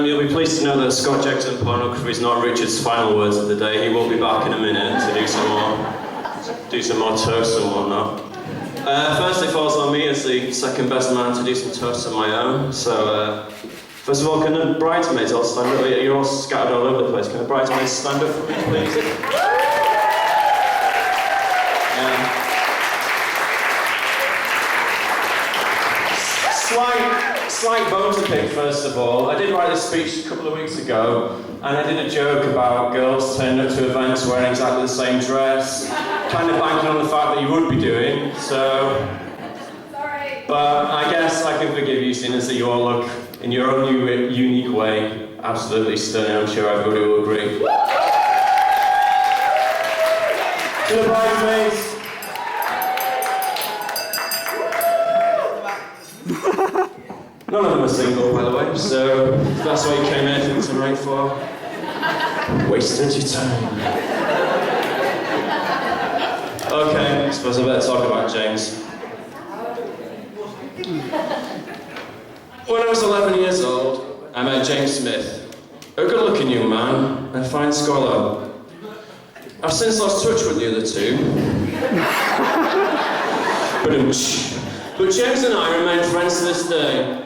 You'll be pleased to know that Scott Jackson pornography is not Richard's final words of the day. He will be back in a minute to do some more toasts and whatnot. First, it falls on me as the second best man to do some toasts of my own. So, first of all, can the bridesmaids all stand up? You're all scattered all over the place. Can the bridesmaids stand up for me, please? Slight bone to pick, first of all. I did write this speech a couple of weeks ago, and I did a joke about girls turning up to events wearing exactly the same dress, kind of banking on the fact that you would be doing, so... Sorry. But I guess I can forgive you, seeing as that you all look, in your own unique way, absolutely stunning. I'm sure everybody will agree. To the bridesmaids. None of them are single, by the way, so if that's what you came here tonight for, wasted your time. Okay, I suppose I better talk about James. When I was 11 years old, I met James Smith, a good-looking young man and a fine scholar. I've since lost touch with the other two. But James and I remain friends to this day.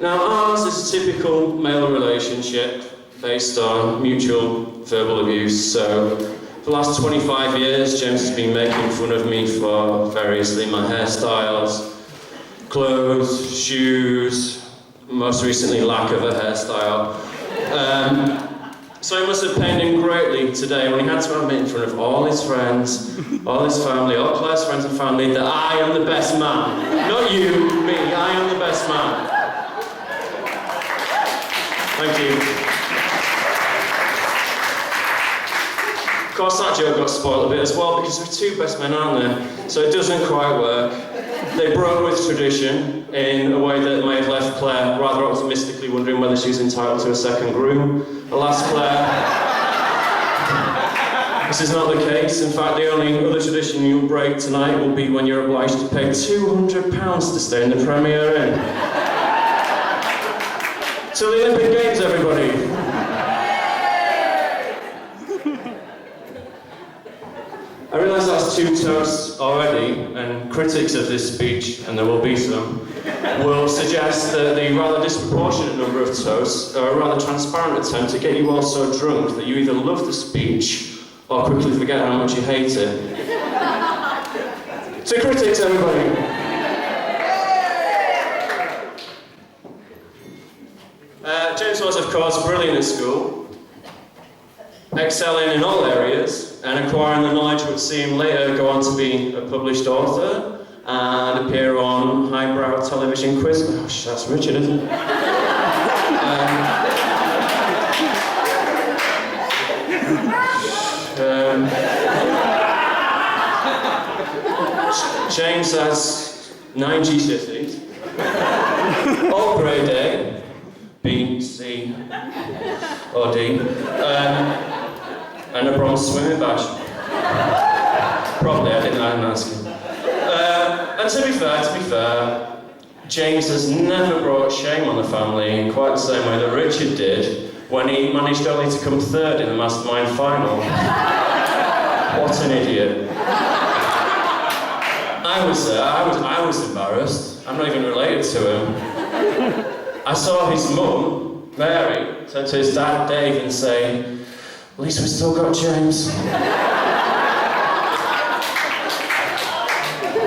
Now, ours is a typical male relationship based on mutual verbal abuse, so for the last 25 years, James has been making fun of me for variously my hairstyles, clothes, shoes, most recently lack of a hairstyle. So it must have pained him greatly today when he had to admit in front of all his friends, all his family, all Claire's friends and family, that I am the best man. Not you, me, I am the best man. Thank you. Of course, that joke got spoiled a bit as well because there are two best men, aren't there? So it doesn't quite work. They broke with tradition in a way that may have left Claire rather optimistically wondering whether she was entitled to a second groom. Alas, Claire, this is not the case. In fact, the only other tradition you'll break tonight will be when you're obliged to pay £200 to stay in the Premier Inn. To the Olympic Games, everybody! I realise that's two toasts already, and critics of this speech, and there will be some, will suggest that the rather disproportionate number of toasts are a rather transparent attempt to get you all so drunk that you either love the speech or quickly forget how much you hate it. To critics, everybody! James was, of course, brilliant at school, excelling in all areas, and acquiring the knowledge which would see him later go on to be a published author and appear on highbrow television quiz. Oh, that's Richard, isn't it? James has 9 GCSEs, all grade A, B, C, or D, and a bronze swimming badge. Probably, I didn't ask him. And to be fair, James has never brought shame on the family in quite the same way that Richard did when he managed only to come third in the Mastermind final. What an idiot. I was embarrassed. I'm not even related to him. I saw his mum, Mary, turn to his dad, Dave, and say, "At least we still got James."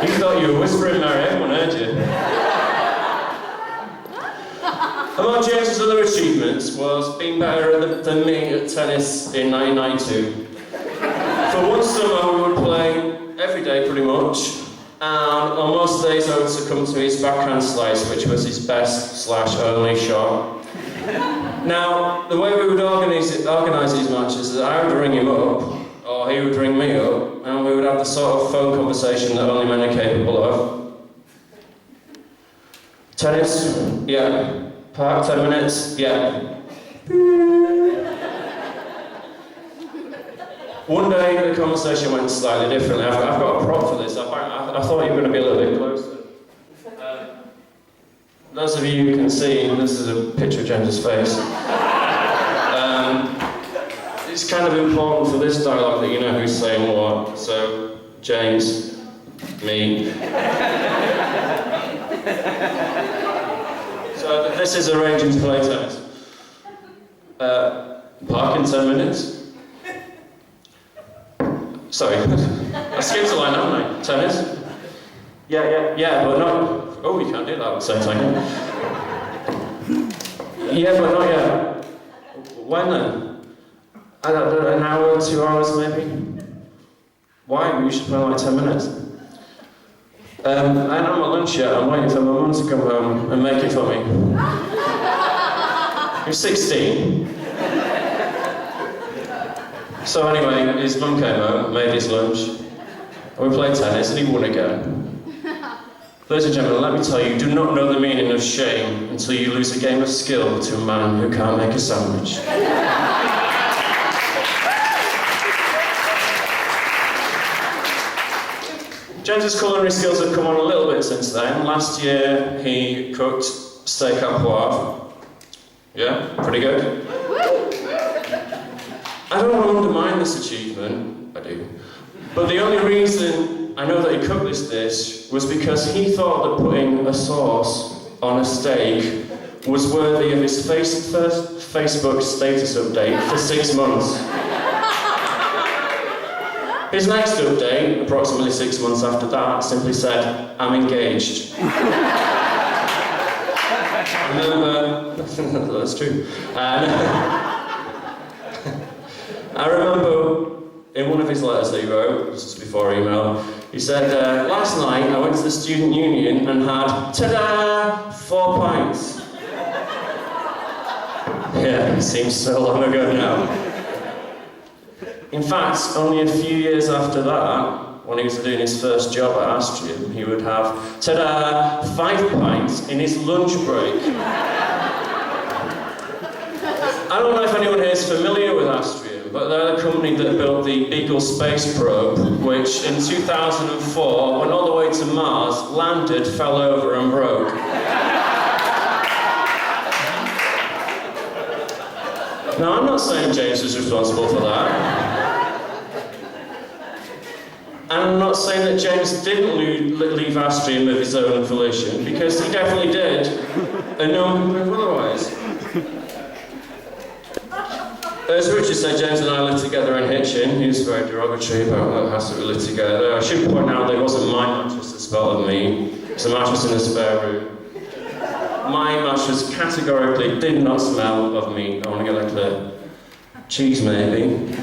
You thought you were whispering, Mary, everyone heard you. Among James's other achievements was being better than me at tennis in 1992. For one summer we would play every day pretty much, and on most days I would succumb to his backhand slice, which was his best/only shot. Now, the way we would organise these matches is that I would ring him up, or he would ring me up, and we would have the sort of phone conversation that only men are capable of. Tennis? Yeah. Park, 10 minutes? Yeah. One day the conversation went slightly differently. I've got a prop for this. I thought you were going to be a little bit closer. those of you who can see, this is a picture of James's face. It's kind of important for this dialogue that you know who's saying what. So, James, me. So this is arranging to play tennis. Park in 10 minutes. Sorry, I skipped a line, haven't I? Tennis? Yeah, but not... Oh, we can't do that at the same time. Yeah, but not yet. When then? I don't know, an hour, 2 hours maybe? Why? We should play like 10 minutes. I don't have my lunch yet, I'm waiting for my mum to come home and make it for me. He's 16. So anyway, his mum came home, made his lunch, and we played tennis, and he won again. Ladies and gentlemen, let me tell you, you do not know the meaning of shame until you lose a game of skill to a man who can't make a sandwich. James's culinary skills have come on a little bit since then. Last year, he cooked steak à poivre. Yeah, pretty good. I don't want to undermine this achievement, I do. But the only reason I know that he cooked this dish was because he thought that putting a sauce on a steak was worthy of his first Facebook status update for 6 months. His next update, approximately 6 months after that, simply said, "I'm engaged." I remember, that's true. And I remember in one of his letters that he wrote, this is before email, he said, "Last night I went to the student union and had, ta-da, 4 pints." Yeah, it seems so long ago now. In fact, only a few years after that, when he was doing his first job at Astrium, he would have, ta-da, 5 pints in his lunch break. I don't know if anyone here is familiar with Astrium, but they're the company that built the Beagle space probe, which in 2004 went all the way to Mars, landed, fell over and broke. Now, I'm not saying James was responsible for that. And I'm not saying that James didn't leave Astrium of his own volition, because he definitely did, and no one can prove otherwise. As Richard said, James and I lived together in Hitchin. He was very derogatory about the house that we lived together. I should point out that it wasn't my mattress that smelled of me. It was a mattress in the spare room. My mattress categorically did not smell of meat. I want to get that clear. Cheese, maybe.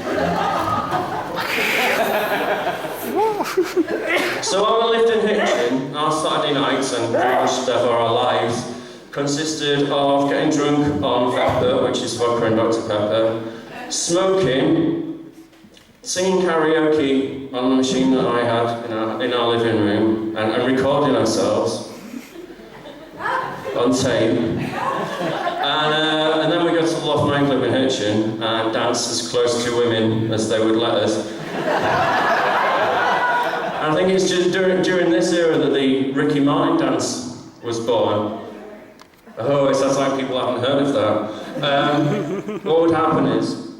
So while we lived in Hitchin, our Saturday nights and pretty much ever our lives consisted of getting drunk on Pepper, which is vodka and Dr. Pepper, smoking, singing karaoke on the machine that I had in our living room, and recording ourselves on tape. And then we go to the Loft nightclub in Hitchin and dance as close to women as they would let us. And I think it's just during this era that the Ricky Martin dance was born. Oh, it sounds like people haven't heard of that. What would happen is,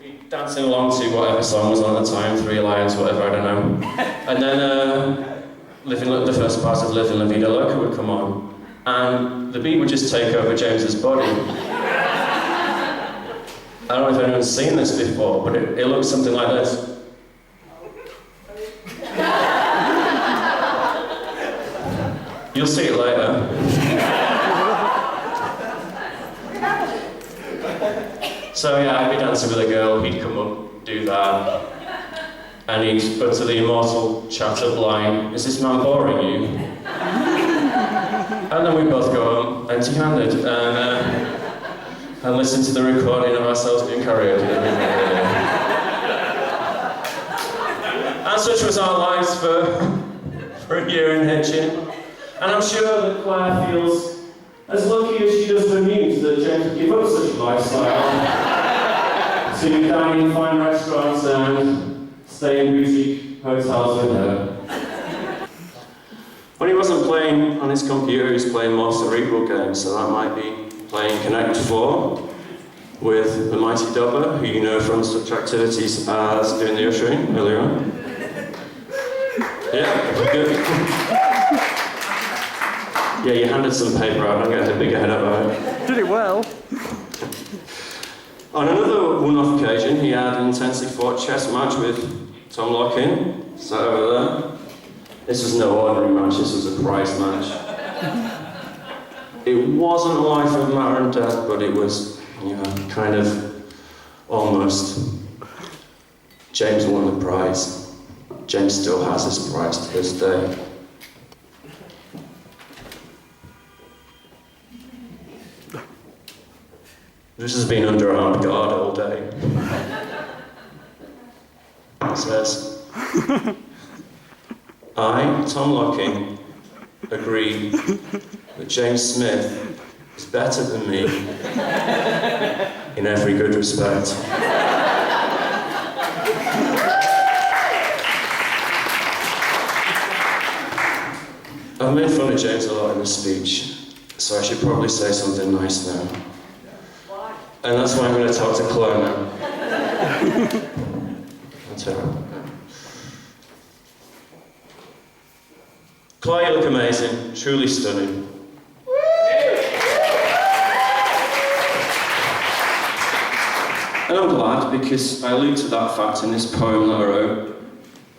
we'd be dancing along to whatever song was on at the time, Three Lions, whatever, I don't know. And then the first part of Living La Vida Loca would come on. And the beat would just take over James's body. I don't know if anyone's seen this before, but it looks something like this. You'll see it later. So yeah, I'd be dancing with a girl, he'd come up, do that, and he'd go to the immortal chat-up line, "Is this man boring you?" And then we both go home, empty-handed, and listen to the recording of ourselves doing karaoke every day. And such was our lives for a year in Hitchin. And I'm sure that Claire feels as lucky as she does for news that James would give up such a lifestyle to dine in fine restaurants and stay in boutique hotels with her. When When he wasn't playing on his computer, he was playing more cerebral games, so that might be playing Connect 4 with the mighty Dobber, who you know from such activities as doing the ushering earlier on. Yeah, good. Yeah, you handed some paper out, don't get a big head about it. Did it well. On another one-off occasion, he had an intensely fought chess match with Tom Lockin, sat over there. This was no ordinary match, this was a prize match. It wasn't a life of matter and death, but it was, you know, kind of almost. James won the prize. James still has his prize to this day. This has been under armed guard all day. It says, I, Tom Locking, agree that James Smith is better than me in every good respect. I've made fun of James a lot in this speech, so I should probably say something nice now. And that's why I'm going to talk to Claire now. That's her. Claire, you look amazing, truly stunning. And I'm glad, because I allude to that fact in this poem that I wrote.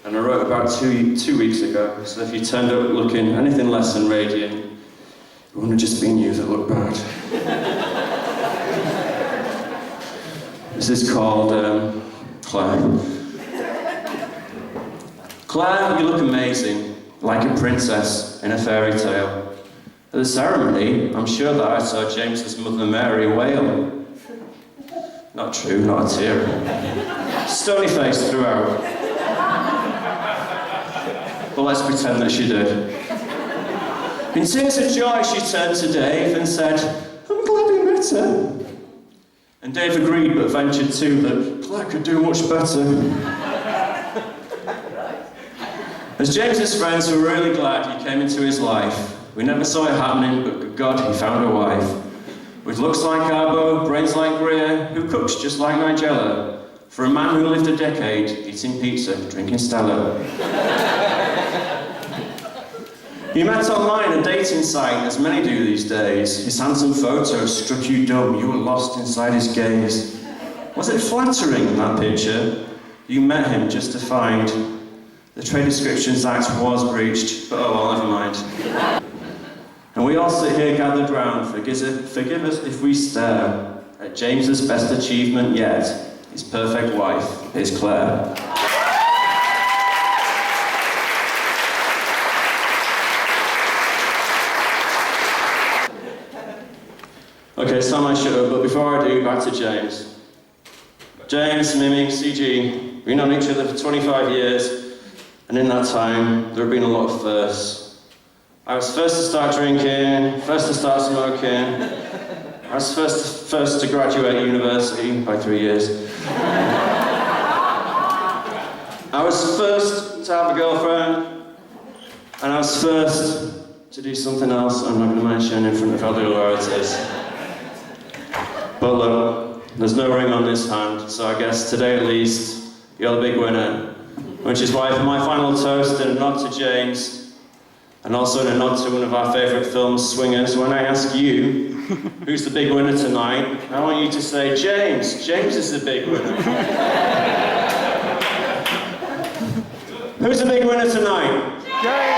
And I wrote about two weeks ago, so if you turned up looking anything less than radiant, it wouldn't have just been you that looked bad. This is called Claire. Claire, you look amazing, like a princess in a fairy tale. At the ceremony, I'm sure that I saw James's mother Mary wail. Not true, not a tear. Stony face throughout. But let's pretend that she did. In tears of joy, she turned to Dave and said, I'm glad we met her. And Dave agreed, but ventured too that Claire could do much better. As James's friends were really glad he came into his life, we never saw it happening, but God, he found a wife. With looks like Arbo, brains like Greer, who cooks just like Nigella, for a man who lived a decade eating pizza, drinking Stella. You met online, a dating site, as many do these days. His handsome photos struck you dumb, you were lost inside his gaze. Was it flattering, that picture? You met him just to find the Trade Descriptions Act was breached, but oh well, never mind. And we all sit here gathered round, forgive us if we stare at James's best achievement yet, his perfect wife, his Claire. Okay, it's time I shut up, but before I do, back to James. James, Mimi, CG, we've known each other for 25 years, and in that time, there have been a lot of firsts. I was first to start drinking, first to start smoking, I was first to graduate university by 3 years. I was first to have a girlfriend, and I was first to do something else I'm not going to mention in front of other relatives. But look, there's no ring on this hand, so I guess today at least, you're the big winner. Which is why for my final toast and a nod to James, and also in a nod to one of our favourite films, Swingers, when I ask you, who's the big winner tonight, I want you to say, James. James is the big winner. Who's the big winner tonight? James!